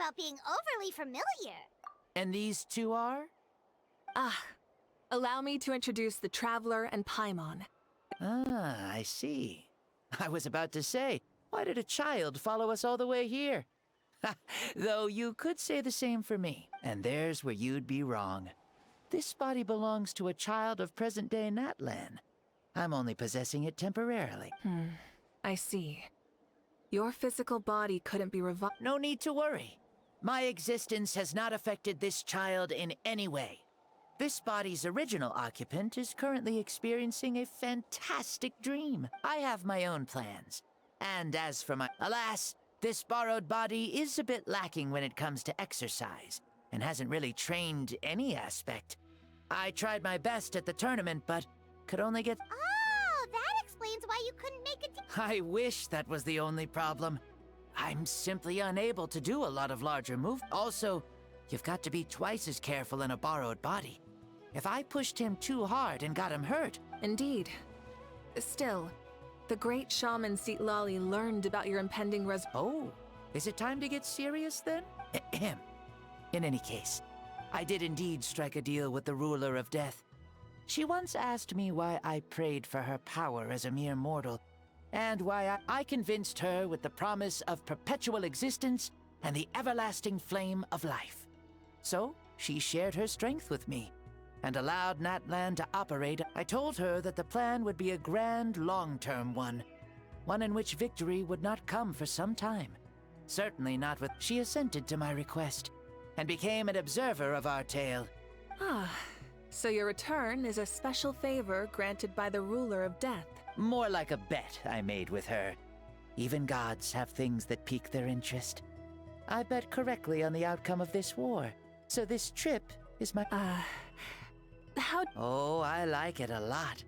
about being overly familiar. And these two are? Allow me to introduce the Traveler and Paimon. Ah, I see. I was about to say, why did a child follow us all the way here? Though you could say the same for me, and there's where you'd be wrong. This body belongs to a child of present-day Natlan. I'm only possessing it temporarily. I see. Your physical body couldn't be revived. No need to worry. My existence has not affected this child in any way. This body's original occupant is currently experiencing a fantastic dream. I have my own plans. And as for my... Alas, this borrowed body is a bit lacking when it comes to exercise, and hasn't really trained any aspect. I tried my best at the tournament, but could only get... Oh, that explains why you couldn't make it. I wish that was the only problem. I'm simply unable to do a lot of larger moves. Also, you've got to be twice as careful in a borrowed body. If I pushed him too hard and got him hurt... Indeed. Still, the great shaman Lali learned about your impending Oh, is it time to get serious then? Ahem. In any case, I did indeed strike a deal with the ruler of death. She once asked me why I prayed for her power as a mere mortal, and why I convinced her with the promise of perpetual existence and the everlasting flame of life. So, she shared her strength with me, and allowed Natlan to operate. I told her that the plan would be a grand, long-term one in which victory would not come for some time. Certainly not with... She assented to my request, and became an observer of our tale. So your return is a special favor granted by the ruler of death. More like a bet I made with her. Even gods have things that pique their interest. I bet correctly on the outcome of this war, so this trip is my... How... Oh, I like it a lot.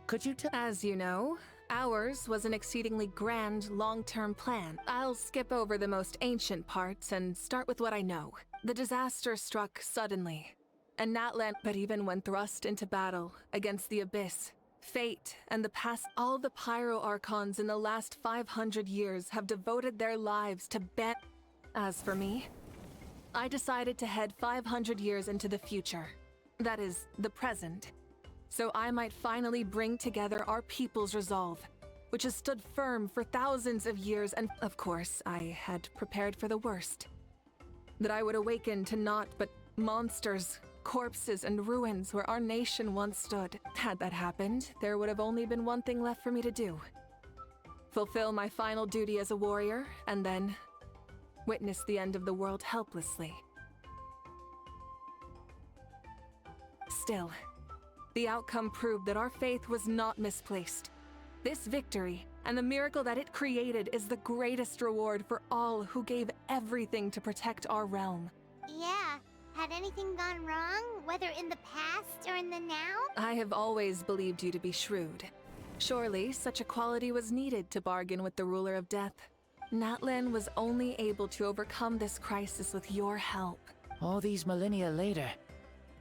Could you tell... As you know, ours was an exceedingly grand, long-term plan. I'll skip over the most ancient parts and start with what I know. The disaster struck suddenly, and Natlan... But even when thrust into battle against the Abyss, fate, and the past... All the Pyro Archons in the last 500 years have devoted their lives to ban... As for me, I decided to head 500 years into the future. That is, the present. So I might finally bring together our people's resolve, which has stood firm for thousands of years, and of course, I had prepared for the worst. That I would awaken to naught but monsters, corpses, and ruins where our nation once stood. Had that happened, there would have only been one thing left for me to do. Fulfill my final duty as a warrior, and then witness the end of the world helplessly. Still, the outcome proved that our faith was not misplaced. This victory, and the miracle that it created, is the greatest reward for all who gave everything to protect our realm. Yeah. Had anything gone wrong, whether in the past or in the now? I have always believed you to be shrewd. Surely, such a quality was needed to bargain with the ruler of death. Natlan was only able to overcome this crisis with your help. All these millennia later,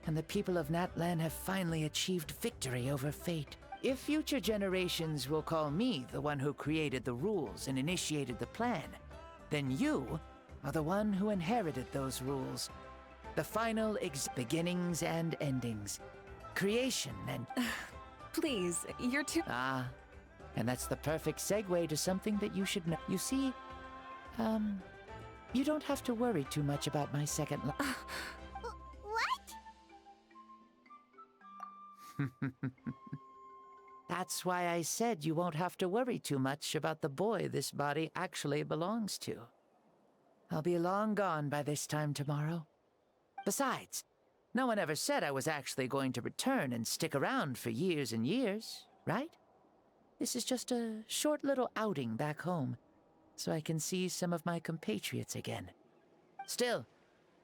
and the people of Natlan have finally achieved victory over fate. If future generations will call me the one who created the rules and initiated the plan, then you are the one who inherited those rules. The final beginnings and endings. Creation and... Please, you're too... And that's the perfect segue to something that you should know. You see, you don't have to worry too much about my second life. What? That's why I said you won't have to worry too much about the boy this body actually belongs to. I'll be long gone by this time tomorrow. Besides, no one ever said I was actually going to return and stick around for years and years, right? This is just a short little outing back home, so I can see some of my compatriots again. Still,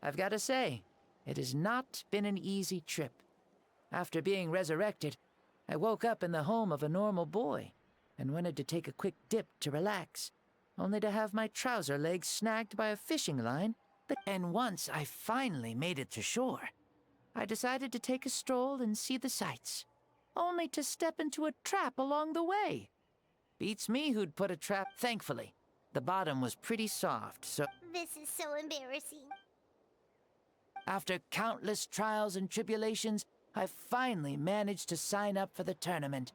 I've got to say, it has not been an easy trip. After being resurrected, I woke up in the home of a normal boy, and wanted to take a quick dip to relax, only to have my trouser legs snagged by a fishing line. And once I finally made it to shore, I decided to take a stroll and see the sights, only to step into a trap along the way. Beats me who'd put a trap. Thankfully, The bottom was pretty soft, so This is so embarrassing. after countless trials and tribulations, I finally managed to sign up for the tournament.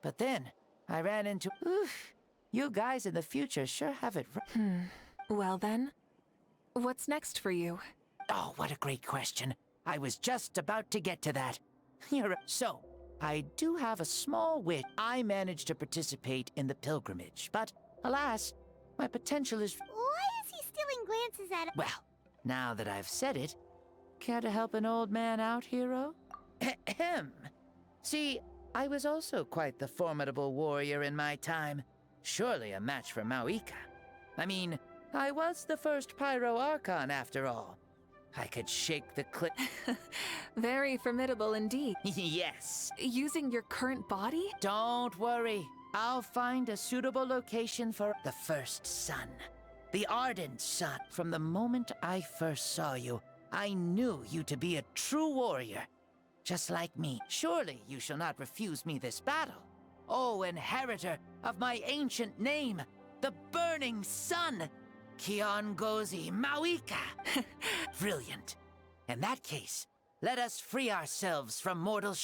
But then, I ran into... Oof, you guys in the future sure have it... Well then, what's next for you? Oh, what a great question. I was just about to get to that. So, I do have a small wish. I managed to participate in the pilgrimage, but alas, my potential is... Why is he stealing glances at us? Well, now that I've said it, care to help an old man out, hero? Ahem. See, I was also quite the formidable warrior in my time. Surely a match for Mavuika. I mean, I was the first Pyro Archon after all. I could shake the cliff. Very formidable indeed. Yes. Using your current body? Don't worry. I'll find a suitable location for the first sun. The ardent sun. From the moment I first saw you, I knew you to be a true warrior. Just like me. Surely you shall not refuse me this battle. O inheritor of my ancient name, the Burning Sun! Quest-Genshin Mavuika! Brilliant. In that case, let us free ourselves from mortal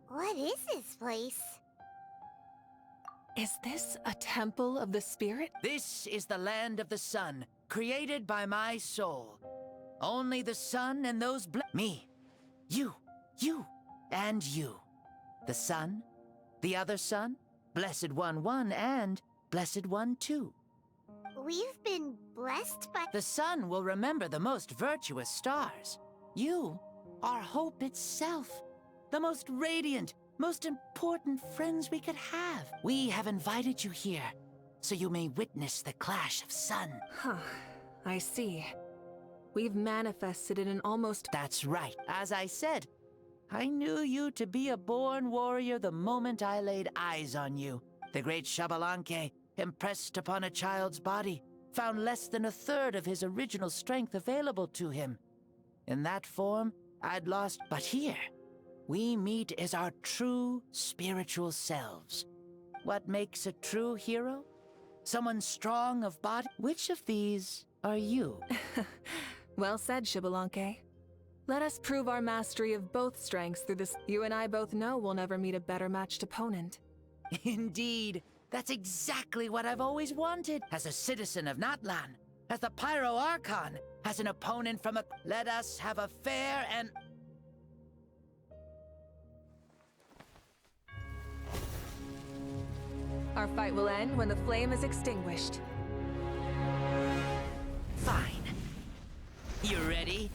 What is this place? Is this a temple of the spirit? This is the land of the sun, created by my soul. Only the sun and those me, you, and you. The sun, the other sun, Blessed One 1, and Blessed One 2. We've been blessed by... The sun will remember the most virtuous stars. You are hope itself. The most radiant, most important friends we could have. We have invited you here, so you may witness the clash of sun. Huh, I see. We've manifested in an almost... That's right. As I said, I knew you to be a born warrior the moment I laid eyes on you. The great Xbalanque, impressed upon a child's body, found less than a third of his original strength available to him. In that form, I'd lost... But here, we meet as our true spiritual selves. What makes a true hero? Someone strong of body? Which of these are you? Well said, Xbalanque. Let us prove our mastery of both strengths through this. You and I both know we'll never meet a better matched opponent. Indeed. That's exactly what I've always wanted. As a citizen of Natlan, as the Pyro Archon, as an opponent from a... Let us have a fair and... Our fight will end when the flame is extinguished. Fine. You ready?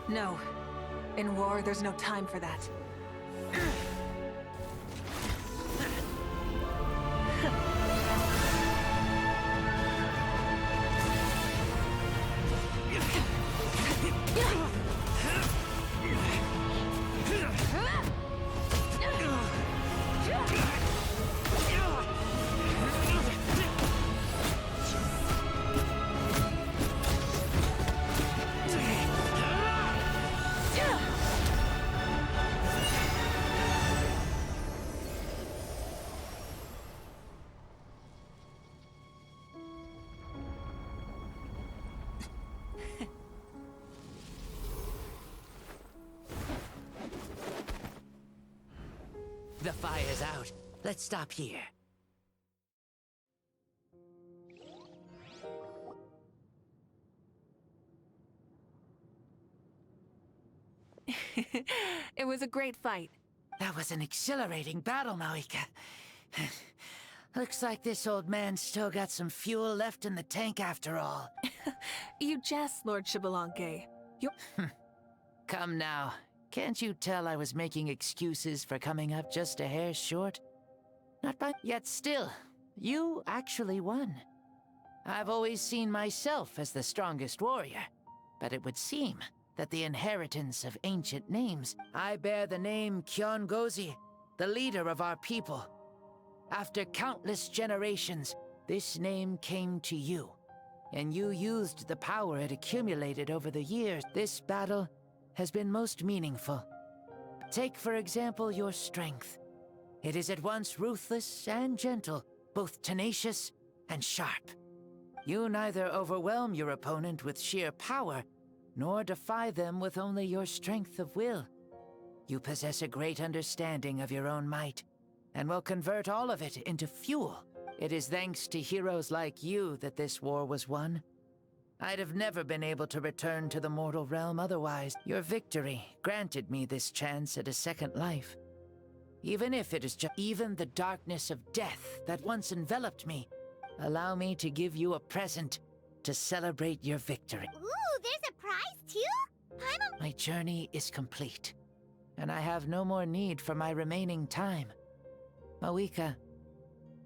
No. In war, there's no time for that. The fire's out. Let's stop here. It was a great fight. That was an exhilarating battle, Mavuika. Looks like this old man's still got some fuel left in the tank after all. You jest, Lord Xbalanque. Come now. Can't you tell I was making excuses for coming up just a hair short? Not by... Yet still, you actually won. I've always seen myself as the strongest warrior, but it would seem that the inheritance of ancient names... I bear the name Quest-Genshin, the leader of our people. After countless generations, this name came to you, and you used the power it accumulated over the years. This battle has been most meaningful. Take, for example, your strength. It is at once ruthless and gentle, both tenacious and sharp. You neither overwhelm your opponent with sheer power, nor defy them with only your strength of will. You possess a great understanding of your own might, and will convert all of it into fuel. It is thanks to heroes like you that this war was won. I'd have never been able to return to the mortal realm otherwise. Your victory granted me this chance at a second life. Even if it is even the darkness of death that once enveloped me, allow me to give you a present to celebrate your victory. Ooh, there's a prize too? My journey is complete, and I have no more need for my remaining time. Mavuika,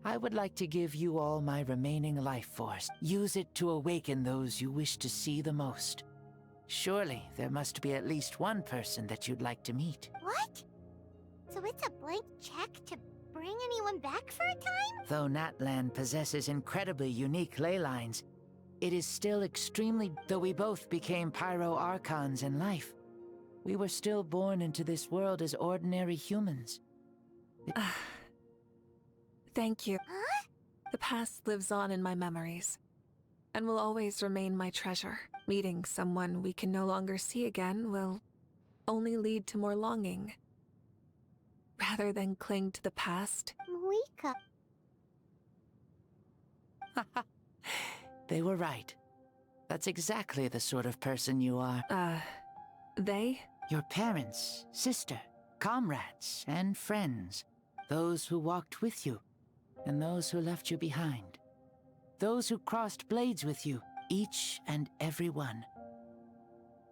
I would like to give you all my remaining life force. Use it to awaken those you wish to see the most. Surely there must be at least one person that you'd like to meet. What? So it's a blank check to bring anyone back for a time? Though Natlan possesses incredibly unique ley lines, it is still extremely... Though we both became Pyro Archons in life, we were still born into this world as ordinary humans. Thank you. Huh? The past lives on in my memories, and will always remain my treasure. Meeting someone we can no longer see again will only lead to more longing. Rather than cling to the past. Mavuika. They were right. That's exactly the sort of person you are. They? Your parents, sister, comrades, and friends. Those who walked with you, and those who left you behind. Those who crossed blades with you, each and every one.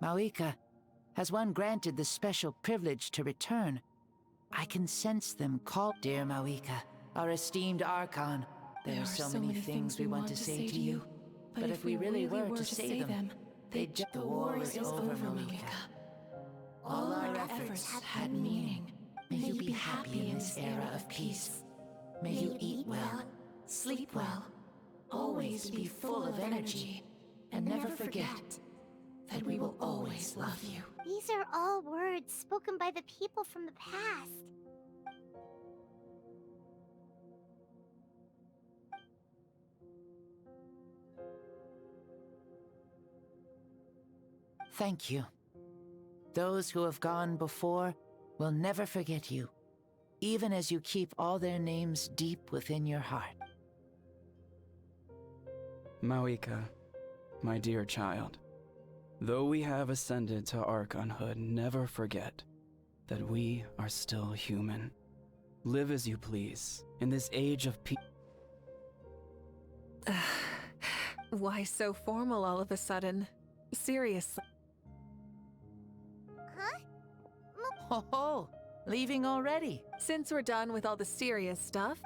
Mavuika, has one granted the special privilege to return, I can sense them call. Dear Mavuika, our esteemed Archon, there are so many things we want to say to you, but if we really were to say them, they'd just... The war is over, Mavuika. All our efforts have had meaning. May you be happy in this era of peace. May you eat well, sleep well, always be full of energy, and never forget that we will always love you. These are all words spoken by the people from the past. Thank you. Those who have gone before will never forget you, even as you keep all their names deep within your heart. Mavuika, my dear child, though we have ascended to Archonhood, never forget that we are still human. Live as you please, in this age of peace. Why so formal all of a sudden? Seriously. Huh? Ho ho! Leaving already? Since we're done with all the serious stuff,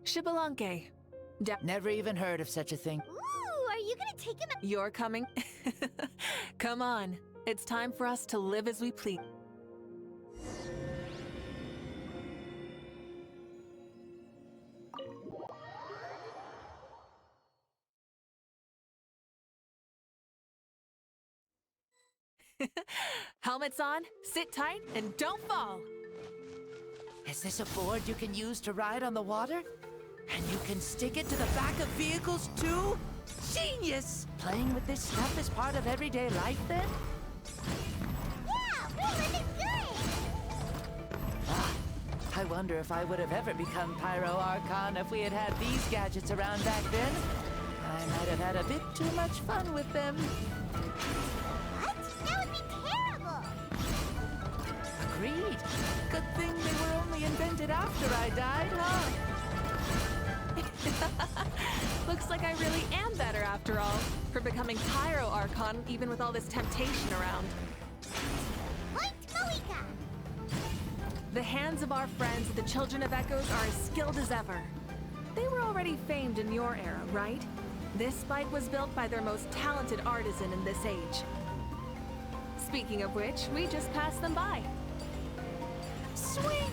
Xbalanque. Never even heard of such a thing. Ooh, are you gonna take him out? You're coming? Come on. It's time for us to live as we please. Helmets on, sit tight, and don't fall! Is this a board you can use to ride on the water? And you can stick it to the back of vehicles too? Genius! Playing with this stuff is part of everyday life then? Yeah, we're living good! I wonder if I would have ever become Pyro Archon if we had had these gadgets around back then. I might have had a bit too much fun with them. What? That would be terrible! after I died, huh? Looks like I really am better after all, for becoming Pyro Archon even with all this temptation around. Point Mavuika! The hands of our friends, the Children of Echoes, are as skilled as ever. They were already famed in your era, right? This spike was built by their most talented artisan in this age. Speaking of which, we just passed them by. Sweet!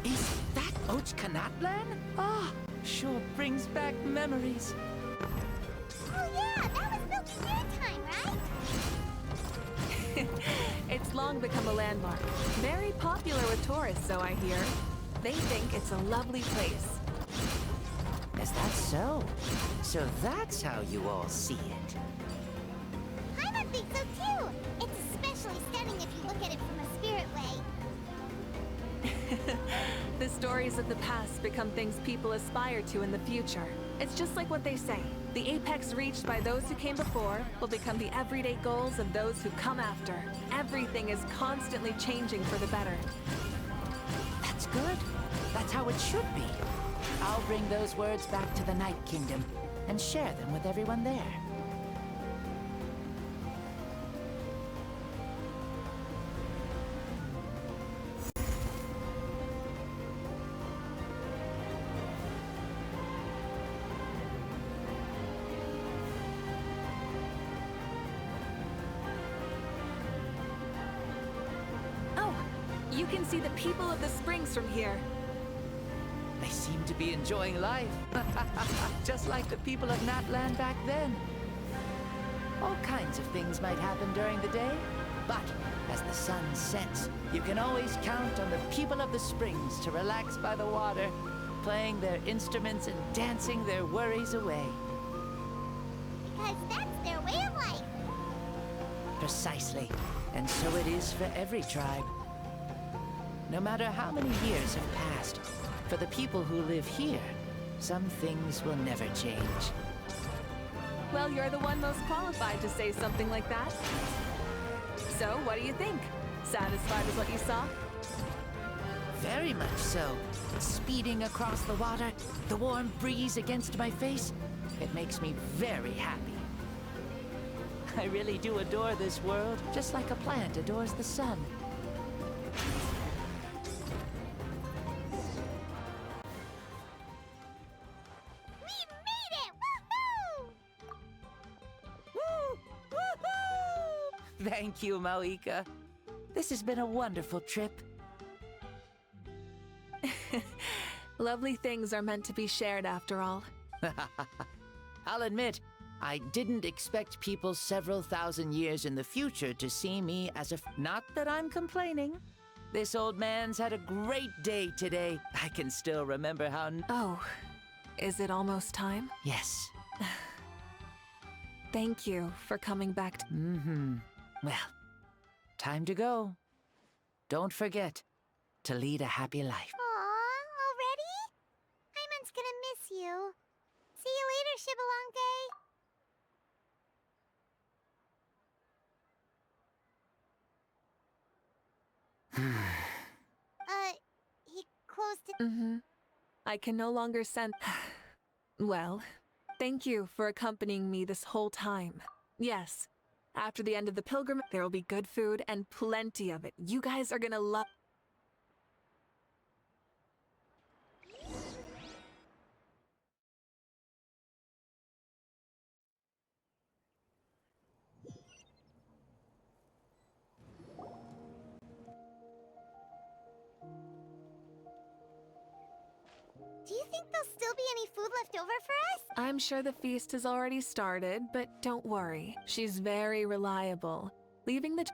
Is that Xbalanque? Ah, sure brings back memories. Oh yeah, that was built in your time, right? It's long become a landmark. Very popular with tourists, so I hear. They think it's a lovely place. Is that so? So that's how you all see it. I think so too. It's especially stunning if you look at it from a spirit way. The stories of the past become things people aspire to in the future. It's just like what they say. The apex reached by those who came before will become the everyday goals of those who come after. Everything is constantly changing for the better. That's good. That's how it should be. I'll bring those words back to the Night Kingdom and share them with everyone there. Oh, you can see the people of the springs from here. They seem to be enjoying life. Just like the people of Natland back then. All kinds of things might happen during the day, but as the sun sets, you can always count on the people of the springs to relax by the water, playing their instruments and dancing their worries away. Because that's their way of life. Precisely. And so it is for every tribe. No matter how many years have passed, for the people who live here, some things will never change. Well, you're the one most qualified to say something like that. So, what do you think? Satisfied with what you saw? Very much so. Speeding across the water, the warm breeze against my face, it makes me very happy. I really do adore this world, just like a plant adores the sun. We made it! Woohoo! Woo! Woohoo! Thank you, Mavuika. This has been a wonderful trip. Lovely things are meant to be shared after all. I'll admit, I didn't expect people several thousand years in the future to see me as a... Not that I'm complaining. This old man's had a great day today. I can still remember how... Oh, is it almost time? Yes. Thank you for coming back to... Well, time to go. Don't forget to lead a happy life. Aw, already? Hyman's gonna miss you. See you later, Xbalanque. He closed it. I can no longer send... Well, thank you for accompanying me this whole time. Yes, after the end of the pilgrimage, there will be good food and plenty of it. You guys are gonna love... Do you think there'll still be any food left over for us? I'm sure the feast has already started, but don't worry. She's very reliable. Leaving the...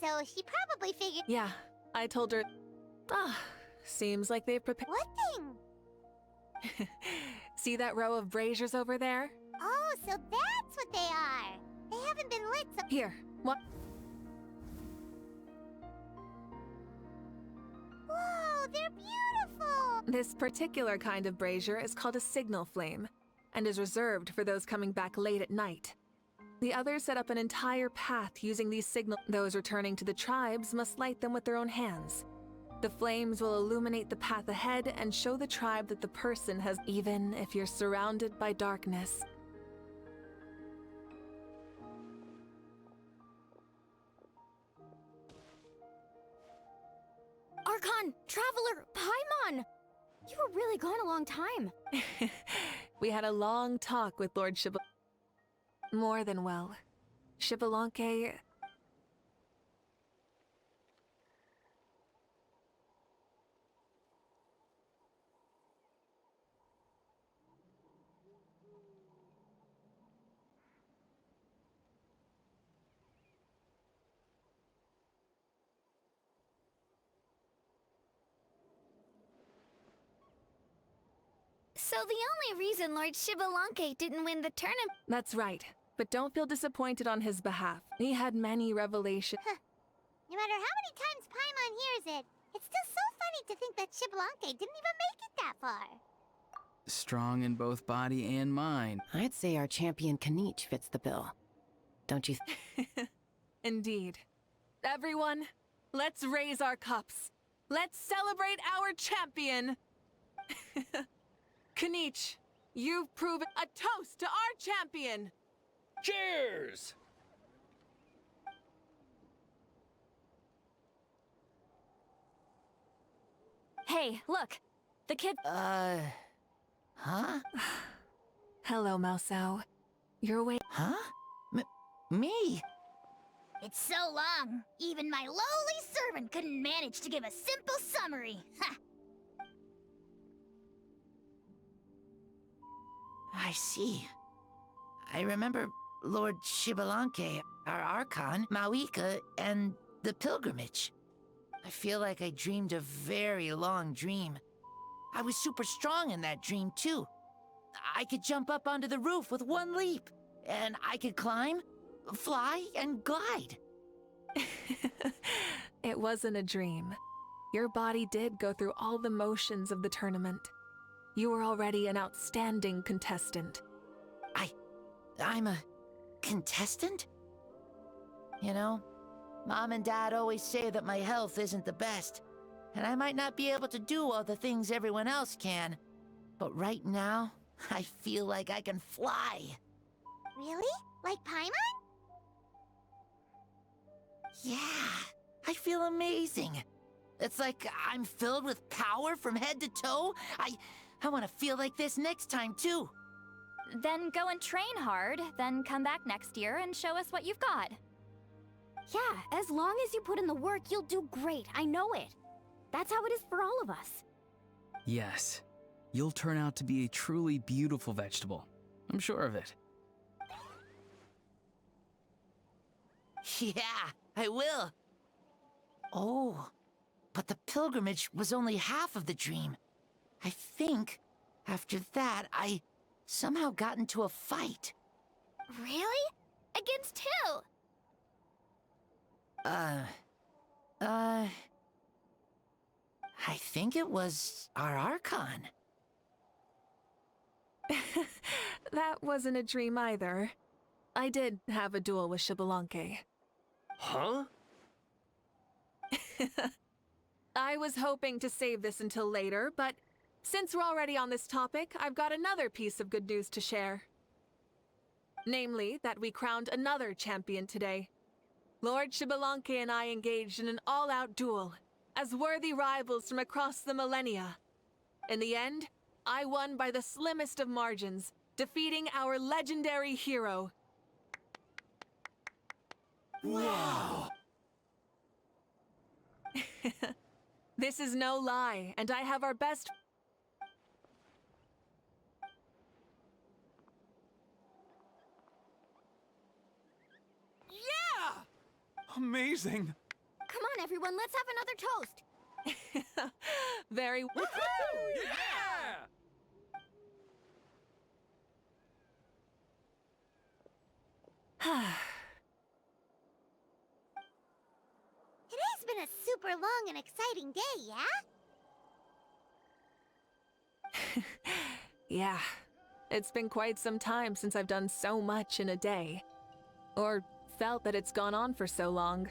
So she probably figured... Yeah, I told her... Seems like they've prepared... What thing? See that row of braziers over there? Oh, so that's what bright they are. They haven't been lit so... Here, what? Whoa, they're beautiful! This particular kind of brazier is called a signal flame, and is reserved for those coming back late at night. The others set up an entire path using these signal. Those returning to the tribes must light them with their own hands. The flames will illuminate the path ahead and show the tribe that the person has, even if you're surrounded by darkness. Archon, Traveler, Paimon! You were really gone a long time. We had a long talk with Lord More than well. Xbalanque... So the only reason Lord Xbalanque didn't win the tournament... That's right. But don't feel disappointed on his behalf. He had many revelations. No matter how many times Paimon hears it, it's still so funny to think that Xbalanque didn't even make it that far. Strong in both body and mind. I'd say our champion Kaniche fits the bill. Don't you Indeed. Everyone, let's raise our cups. Let's celebrate our champion! Kaniche, you've proven a toast to our champion! Cheers! Hey, look! The kid... Huh? Hello, Mausau. You're wait. Huh? Me? It's so long, even my lowly servant couldn't manage to give a simple summary. Ha! I see. I remember Lord Xbalanque, our Archon, Mavuika, and the pilgrimage. I feel like I dreamed a very long dream. I was super strong in that dream, too. I could jump up onto the roof with one leap, and I could climb, fly, and glide. It wasn't a dream. Your body did go through all the motions of the tournament. You were already an outstanding contestant. I'm a contestant? You know, Mom and Dad always say that my health isn't the best, and I might not be able to do all the things everyone else can. But right now, I feel like I can fly. Really? Like Paimon? Yeah, I feel amazing. It's like I'm filled with power from head to toe. I want to feel like this next time, too. Then go and train hard, then come back next year and show us what you've got. Yeah, as long as you put in the work, you'll do great. I know it. That's how it is for all of us. Yes. You'll turn out to be a truly beautiful vegetable. I'm sure of it. Yeah, I will. Oh, but the pilgrimage was only half of the dream. I think, after that, I somehow got into a fight. Really? Against who? I think it was our Archon. That wasn't a dream either. I did have a duel with Xbalanque. Huh? I was hoping to save this until later, but since we're already on this topic, I've got another piece of good news to share. Namely, that we crowned another champion today. Lord Xbalanque and I engaged in an all-out duel, as worthy rivals from across the millennia. In the end, I won by the slimmest of margins, defeating our legendary hero. Wow! This is no lie, and I have our best... Yeah! Amazing! Come on, everyone, let's have another toast. Very... Yeah! Today's been a super long and exciting day, yeah? Yeah. It's been quite some time since I've done so much in a day. Or felt that it's gone on for so long.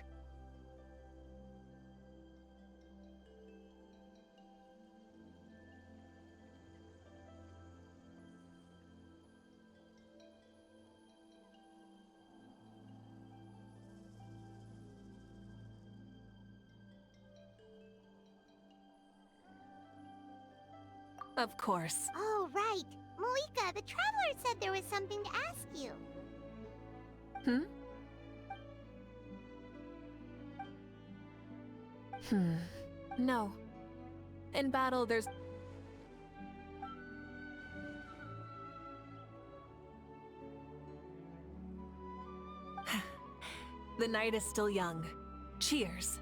Of course. Oh, right. Mavuika, the Traveler said there was something to ask you. No. In battle, there's... The night is still young. Cheers.